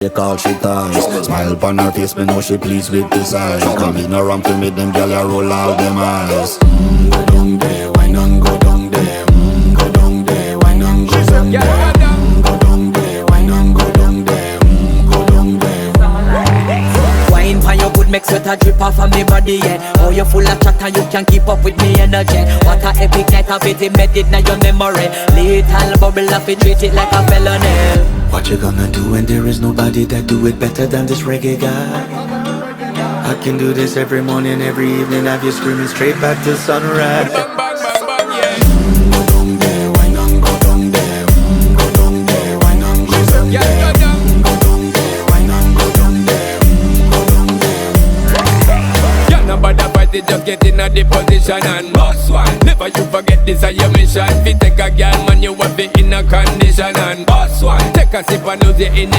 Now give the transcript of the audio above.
They call she ties. Smile upon her face, me know she pleased with this eyes. Come in around to me, them gyal a roll out them eyes. Go down there, why not go down there? Go down there, why not go down there? Go down there, why not go down there? Go down there. Wine pan your good, make sweat a drip off of me body, yeah. Oh, you full of chatter, you can't keep up with me energy. What a epic night of it, embedded in your memory. Little bubble of it, treat it like a felony. What you gonna do when there is nobody that do it better than this reggae guy? I can do this every morning, every evening, have you screaming straight back to sunrise. Bang, bang, bang, bang, yeah. Go down there, why not go down there? Go down there, why not go down there? Yeah, go down. Go down there, why not go down there? Go down there. Yeah, nobody fight it, just get in a the position and boss one. Never you forget this is your mission. Fi take a girl, man, you have it in a condition and boss one. Take a sip and lose it in